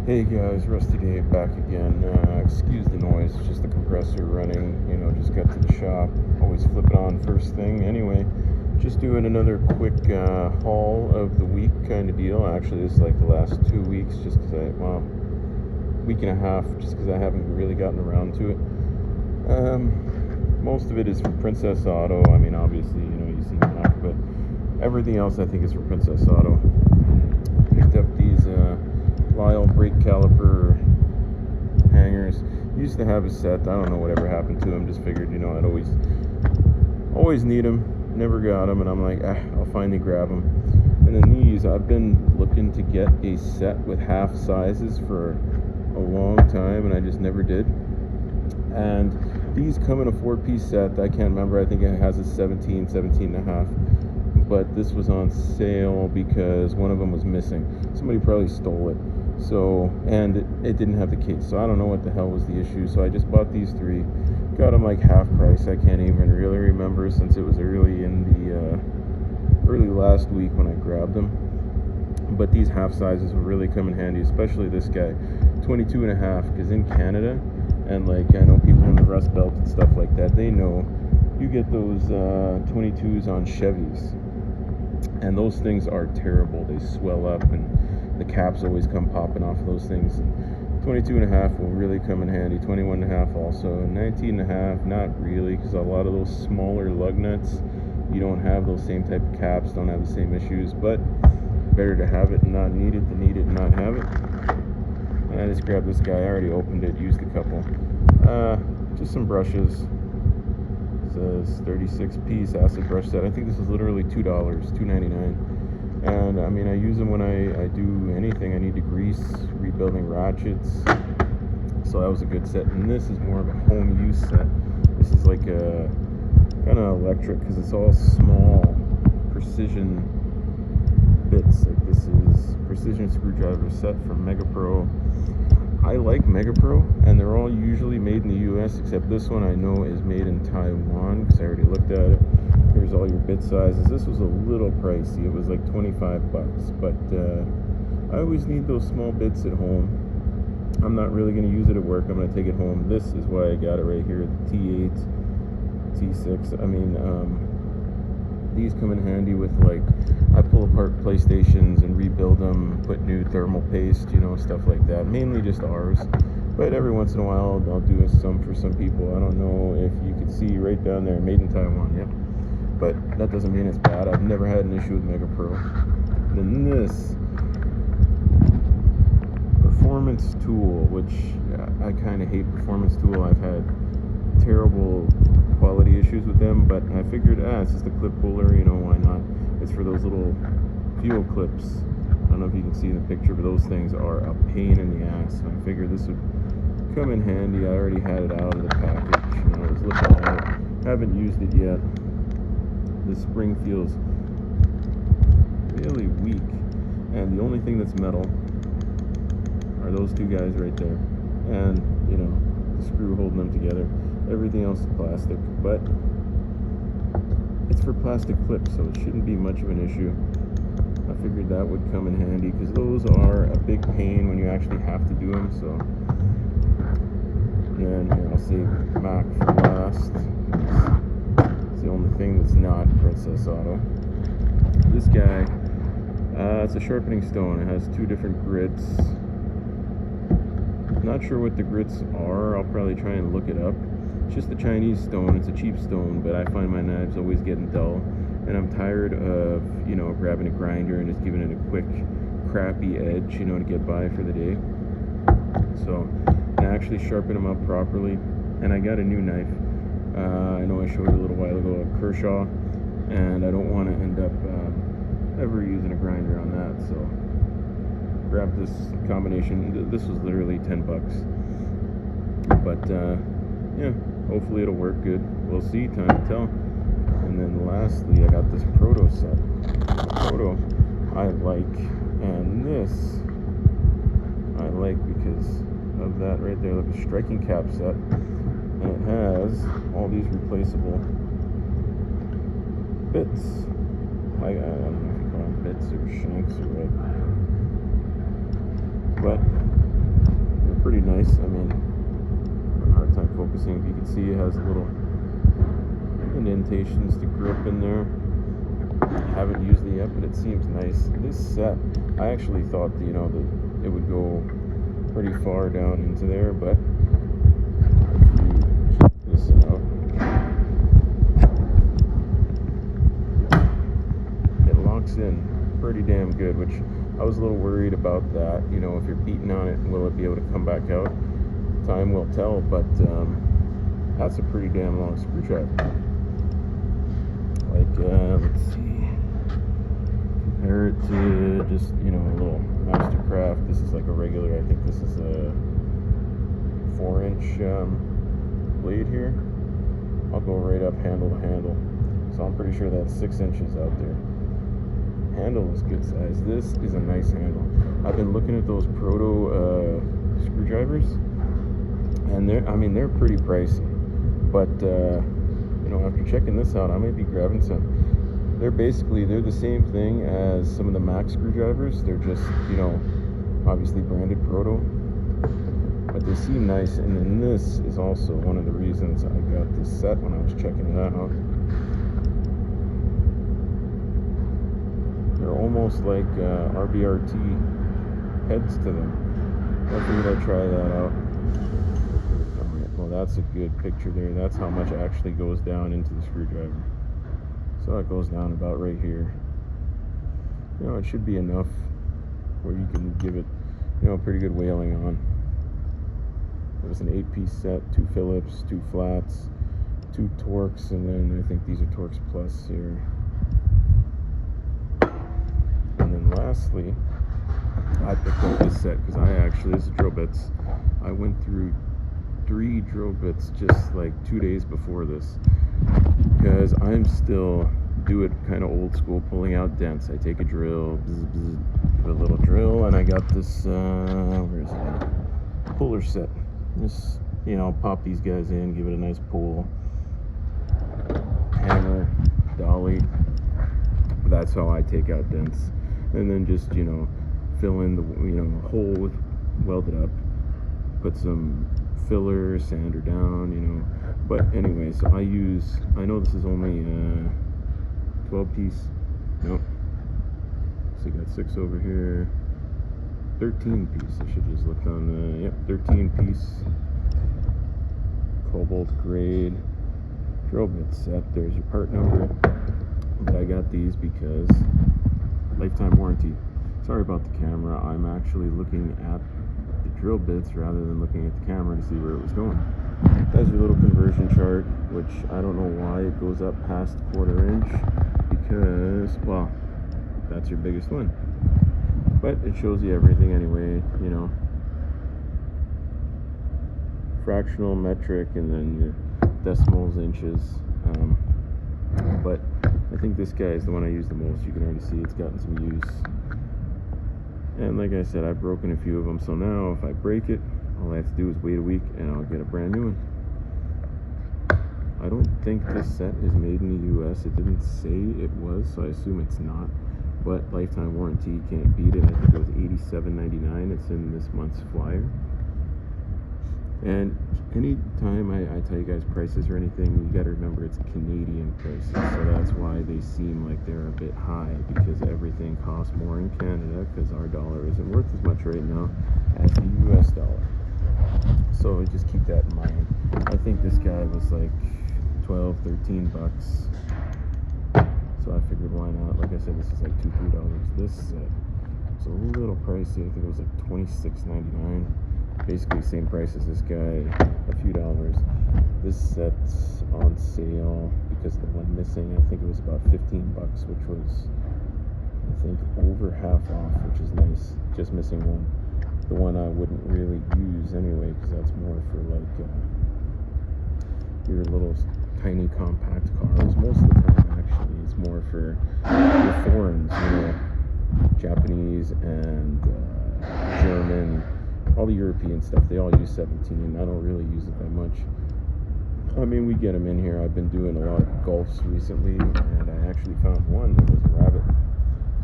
Hey guys, Rusty Dave back again. Excuse the noise, it's just the compressor running. Just got to the shop. Always flip it on first thing. Anyway, just doing another quick haul of the week kind of deal. Actually, this is like the last 2 weeks, just because week and a half, just because I haven't really gotten around to it. Most of it is from Princess Auto. I mean, obviously, you see Mac, but everything else I think is from Princess Auto. Picked up these Lyle brake caliper hangers. Used to have a set. I don't know whatever happened to them. Just figured, I'd always need them. Never got them, and I'm like, I'll finally grab them. And then these, I've been looking to get a set with half sizes for a long time, and I just never did. And these come in a 4-piece set. I can't remember. I think it has a 17 and a half. But this was on sale because one of them was missing. Somebody probably stole it. So, and it didn't have the case. So I don't know what the hell was the issue. So I just bought these 3. Got them like half price. I can't even really remember since it was early last week when I grabbed them. But these half sizes will really come in handy, especially this guy, 22 and a half, because in Canada, and like I know people in the Rust Belt and stuff like that, they know you get those 22s on Chevys, and those things are terrible. They swell up, and the caps always come popping off of those things. 22 and a half will really come in handy. 21 and a half also. 19 and a half, not really, because a lot of those smaller lug nuts, you don't have those same type of caps, don't have the same issues, but better to have it and not need it than need it and not have it. And I just grabbed this guy. I already opened it, used a couple. Just some brushes. It says 36-piece acid brush set. I think this is literally $2, $2.99. And I mean, I use them when I do anything. I need to grease, rebuilding ratchets. So that was a good set. And this is more of a home use set. This is like a kind of electric because it's all small precision bits. Like this is precision screwdriver set from MegaPro. I like MegaPro, and they're all usually made in the US, except this one I know is made in Taiwan because I already looked at it. Here's all your bit sizes. This was a little pricey. It was like 25 bucks, but I always need those small bits at home. I'm not really going to use it at work. I'm going to take it home. This is why I got it right here, the T8, T6. I mean, these come in handy with, like, I pull apart PlayStations and rebuild them, put new thermal paste, stuff like that. Mainly just ours, but every once in a while I'll do some for some people. I don't know if you can see right down there, made in Taiwan, yep. But that doesn't mean it's bad. I've never had an issue with MegaPro. And then this Performance Tool, which I kind of hate Performance Tool. I've had terrible quality issues with them, but I figured, it's just a clip puller, why not? It's for those little fuel clips. I don't know if you can see in the picture, but those things are a pain in the ass. And I figured this would come in handy. I already had it out of the package. I was looking at it. Haven't used it yet. The spring feels really weak, and the only thing that's metal are those 2 guys right there, and the screw holding them together. Everything else is plastic, but it's for plastic clips, so it shouldn't be much of an issue. I figured that would come in handy because those are a big pain when you actually have to do them. So yeah, and here I'll save Mac for last. It's the only thing that's not Princess Auto. This guy, it's a sharpening stone. It has 2 different grits. Not sure what the grits are. I'll probably try and look it up. It's just a Chinese stone. It's a cheap stone, but I find my knives always getting dull, and I'm tired of grabbing a grinder and just giving it a quick crappy edge to get by for the day. So I actually sharpen them up properly, and I got a new knife. I know I showed you a little while ago a Kershaw, and I don't want to end up ever using a grinder on that, so grab this combination. This was literally 10 bucks, but yeah, hopefully it'll work good. We'll see, time to tell. And then lastly, I got this Proto set. Proto I like, and this I like because of that right there. Look, a striking cap set, and it has all these replaceable bits. I don't know if you call them bits or shanks or what, but pretty nice. I mean, a hard time focusing. If you can see, it has little indentations to grip in there. I haven't used it yet, but it seems nice. This set, I actually thought, you know, that it would go pretty far down into there, but if you check this out, it locks in pretty damn good, which I was a little worried about that. You know, if you're beating on it, will it be able to come back out? Time will tell, but that's a pretty damn long screwdriver. Like, let's see, compare it to just, you know, a little Mastercraft. This is like a regular, I think this is a 4-inch blade here. I'll go right up handle to handle, so I'm pretty sure that's 6 inches out there. Handle is good size. This is a nice handle. I've been looking at those Proto screwdrivers, and they're pretty pricey, but you know, after checking this out, I might be grabbing some. They're the same thing as some of the Mac screwdrivers. They're just, you know, obviously branded Proto, but they seem nice. And then this is also one of the reasons I got this set when I was checking it out. They're almost like RBRT heads to them. I figured I'd try that out. Well, that's a good picture there. That's how much actually goes down into the screwdriver. So it goes down about right here. You know, it should be enough where you can give it, you know, a pretty good whaling on. It was an 8-piece set, 2 Phillips, 2 flats, 2 Torx, and then I think these are Torx Plus here. And then lastly, I picked up this set because this is drill bits. I went through 3 drill bits just like 2 days before this, because I'm still do it kind of old school, pulling out dents. I take a drill, bzz, bzz, give it a little drill, and I got this where is it at? Puller set. Just, you know, pop these guys in, give it a nice pull, hammer, dolly. That's how I take out dents, and then just, you know, fill in the, you know, hole with, weld it up, put some filler, sander down, you know. But anyway, so I know this is only 12-piece, nope, so you got 6 over here, 13-piece, I should just look on the, yep, 13-piece cobalt grade drill bit set. There's your part number, but I got these because lifetime warranty. Sorry about the camera, I'm actually looking at the drill bits rather than looking at the camera to see where it was going. That's your little conversion chart, which I don't know why it goes up past 1/4 inch, because, well, that's your biggest one. But it shows you everything anyway, you know. Fractional, metric, and then your decimals, inches. But I think this guy is the one I use the most. You can already see it's gotten some use. And like I said, I've broken a few of them, so now if I break it, all I have to do is wait a week and I'll get a brand new one. I don't think this set is made in the US. It didn't say it was, so I assume it's not. But lifetime warranty, you can't beat it. I think it was $87.99. It's in this month's flyer. And anytime I tell you guys prices or anything, you got to remember it's Canadian prices, so that's why they seem like they're a bit high, because everything costs more in Canada, because our dollar isn't worth as much right now as the US dollar. So just keep that in mind. I think this guy was like 12, 13 bucks. So I figured, why not? Like I said, this is like $2-3. This set was a little pricey. I think it was like $26.99. Basically same price as this guy, a few dollars. This set's on sale because the one missing, I think it was about 15 bucks, which was, I think, over half off, which is nice. Just missing one. The one I wouldn't really use anyway, because that's more for like your little tiny compact cars. Most of the time, actually, it's more for your foreigns, you know, Japanese and German. All the European stuff, they all use 17. I don't really use it that much. I mean, we get them in here. I've been doing a lot of Golfs recently, and I actually found one that was a rabbit.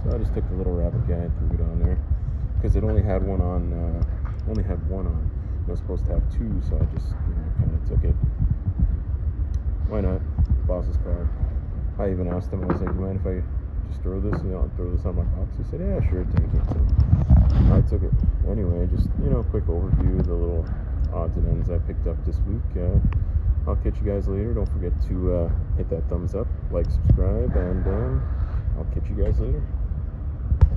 So I just took the little rabbit guy and threw it on there, because it only had one on. was supposed to have 2, so I just kind of took it. Why not? Boss's car. I even asked him, I was like, "You mind if I just throw this on my box?" He said, "Yeah, sure, take it." So I took it. Anyway, just, quick overview of the little odds and ends I picked up this week. I'll catch you guys later. Don't forget to hit that thumbs up, like, subscribe, and I'll catch you guys later.